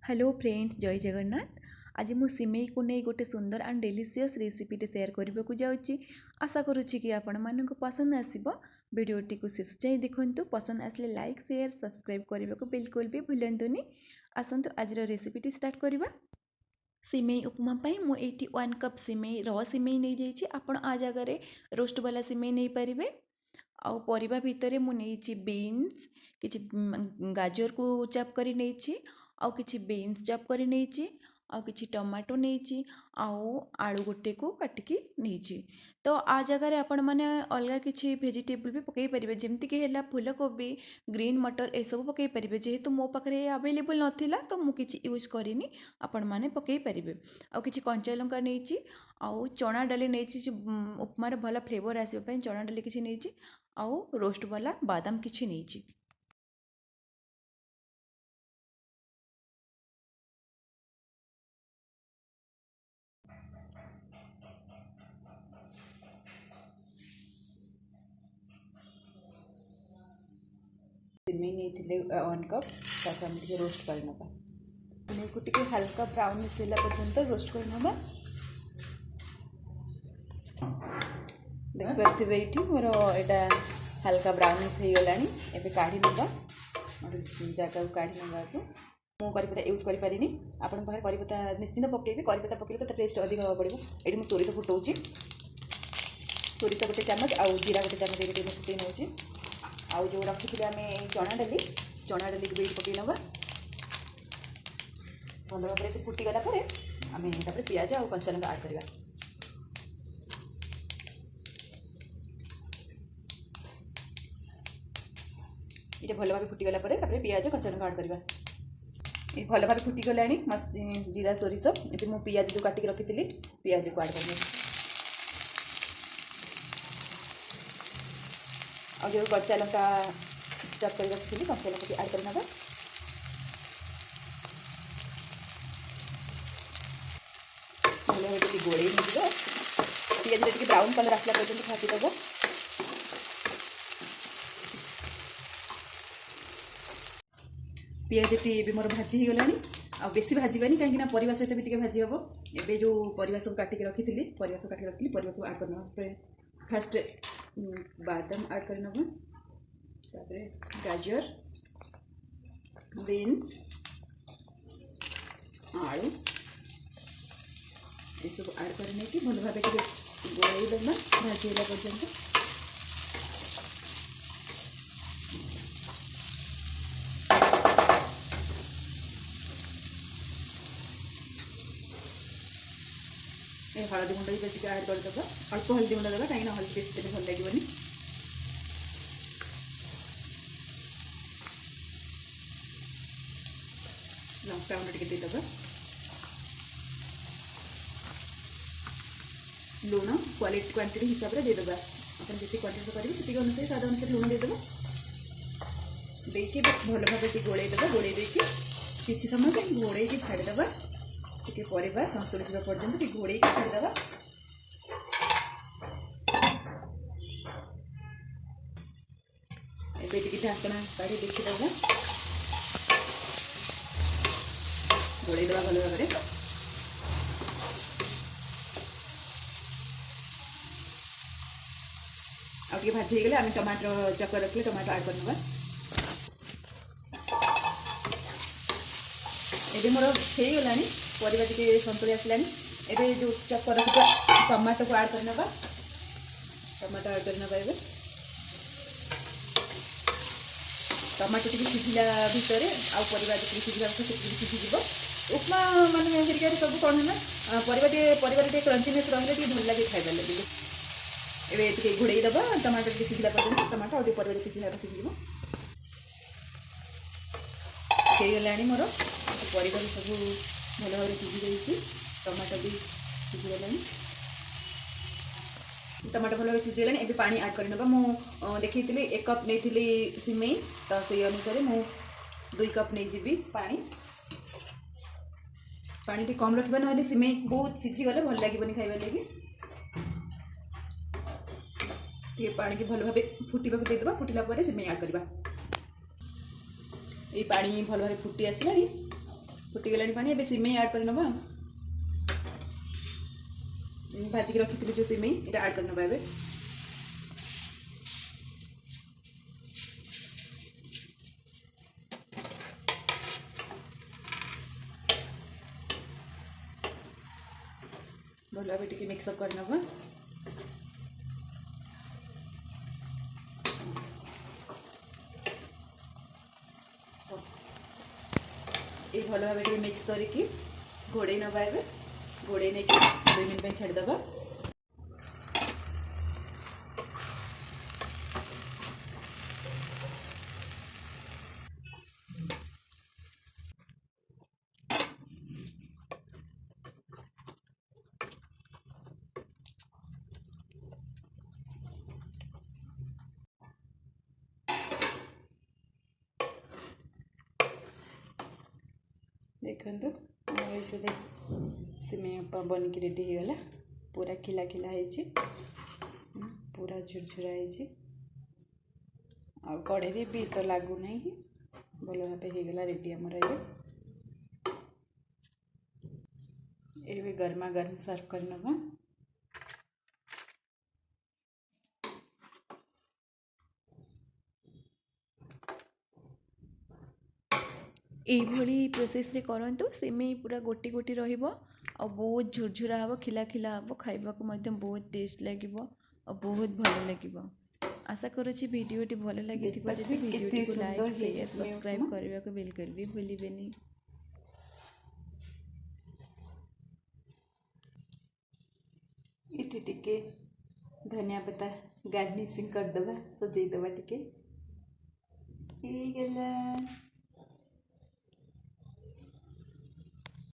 Hello friends, जय जगन्नाथ। आज मु सिमेई को नहीं गोटे सुंदर एंड डेलीशियस रेसिपीटे सेयार करने को जाऊँगी। आशा करुच्ची कि आपण मानक पसंद आसब। वीडियोटी को शेष जाए देखु। पसंद आसले लाइक शेयर सब्सक्राइब करने को बिल्कुल भी भूलतुनि। आसतु आज रेसिपीटी स्टार्ट करवा। सिमेई उपमा पाई मु एटी 1 कप सिमेई र सिमेई नहीं जाइए। आपण आ जगह रोस्ट वाला सिमेई नहीं पारे। आउ परिबा भितर मुझे बीन्स किछि गाजर को चॉप करी नहीं, आउ किछि बीन्स चॉप करी नहीं, आउ किछि टमाटो नहीं, आउ आलू गोटे को काटिकी नहीं। तो आ जगह आपण मैंने अलग किछि वेजिटेबल भी पकई पारे, जमती कि है फूलकोबी, ग्रीन मटर ए सब पकई पारे। जेहेतु मो पाखे अवेलेबल नथिला तो मु किछि यूज करिनी, आपण माने पकई पारे। आउ किछि कंचा लंका नहीं, आउ चना डाली नहीं, उपमार भल फ्लेवर आसपा चना डाली किछि नहीं, आउ रोस्ट वाला बादाम किछि नहीं। सिमेई नहीं 1 कप ताकि रोस्ट कर नबा। सिमेई को टिके हल्का ब्राउनिश होला पर्यंत रोस्ट कर नबा। देख पार्थिबे एठी मोर एटा हल्का ब्राउनिश हो गलानी। एबे काढी नबा, जगह को काढी नबा को मु करिपता यूज करि पारिनी। आपन पाखे करिपता निश्चित पकेबे। करिपता पकेले तो टेस्ट अधिक हवा पड़िबो। एठी मु सोरिष फुटौची। सोरिष गोटे चामच आउ जीरा गोटे चामच एठी मु फुटै नउची। आउ जो रखी आम चना डाली को पकई नवा। भल भाव से फुटीगला आम पियाज और कंचा लंका आड करवा। ये भल भाव फुटीगला पियाज कंचा लंका आड करवा। ये भल भाव फुटीगला जीरा सोरिष ये मु पियाज जो काटिक रखी पियाज को आड कर और जो कंचा लंका चॉप कर रखी कंचा लंका भी आड कर नबा। गोड़े पियाज टे ब्राउन कलर आसला पर्यटन भाजीदेव। पियाज भी मोर भाजी हो गलानी। आ बेसी भाजबानी कहीं परिवा सहित भी टे भाजी हम। एबे जो परिवा सब काटिक रखी परिवा सब काटिक रखी परिवा सब आड करना। फास्ट बादाम आड कर नबा, तापरे गाजर, बीन्स, आलू ये सब आड करने की भल भाव गोल देना भाजी होला पर्यंत। ये हलदी गुंड भी बेसिक आड करदेव। अल्प हलदी गुंड देवा कहीं हलदी बेसी देने भल लगे। लंका गुंड टे देदेव। लुण क्वांटिटी हिसाब से देदेव। आप जी क्वांटिटी करेंगे से अनुसार स्वाद अनुसार लुण देदेव। देखिए भल भाव गोलैदेव। गोलै किसी समय घोड़े छाड़देव। टे परिवा संतुलित होगा पर्यंत घोड़े छाड़देव। एबे टे ढाकना काढ़ी देखीदेव। गोलैदेव भल भाव। आगे भाजी गले आम टमाटर चकर रखिए टमाटर आड कर नवा। ये मोर हो गलानी परिवा टे संतुली आसलानी। एबे जो चकर रखा टमाटो को आड कर नवा। टमाटो आड कर नवा। एबे टमाटो टी सीझिला भितर आउ परिवा टी सीझिला सीझीज। उपमा मान हेरिका सब कौन है परिवा टे क्रंचीनेस रही भल लगे खाइबार लगे। एबे टे घोड़े दबा टमाटो टे सीझिला पर्यंत टमाटो और परिवा सीझिला सीझीज। हो गलानी मोर परिवा सब भल भाव सीझी जाइए। टमाटो भी सीझीगला। टमाटो भल भाव सीझीगला। एबे पानी आड कर नबा। मु देखी 1 कप नहीं सिमेई तो से अनुसार मु 2 कप नहीं जी पानी। पानी टी कम रखा ना सिमेई बहुत सीझीगले भल लगे खाइबा लगे। ये पानी की भल भाव फुटा देदेव। फुटिला सिमेई आड करवा। ये पानी भल भाव फुटी आसला। फुटीगलानी पानी ए सिमेई ऐड कर नबा भाजिक रखी जो सिमेई ये ऐड कर नबा ए भल भाव टी मिक्सअप कर नबा ये भल भाव मिक्स करके घोड़े नबा ए घोड़े नहीं 2 मिनट छाड़देबा देखो ऐसे देख सिमेई बनिक रेडी हो गला पूरा खिला खिला है पूरा झुरझुरा है आ कढ़े भी तो लगू नहीं भल भाव हो गला रेडी आमर ये गरमा गर्म सर्व कर नबा यही प्रोसेस रे करंतु सिमेई पूरा गोटी गोटी रहिबो आ बहुत झुरझुरा हम खिला खिला हम खाइबा को मध्यम बहुत टेस्ट लगिबो आ बहुत भल लगिबो आशा करूची वीडियोटी भल लगी थी जदि वीडियोटी को लाइक शेयर सब्सक्राइब करबा को बिल्कुल भी भूलिबेनी इटी टिके धनिया पत्ता गार्निशिंग कर दबा सजै दबा टिके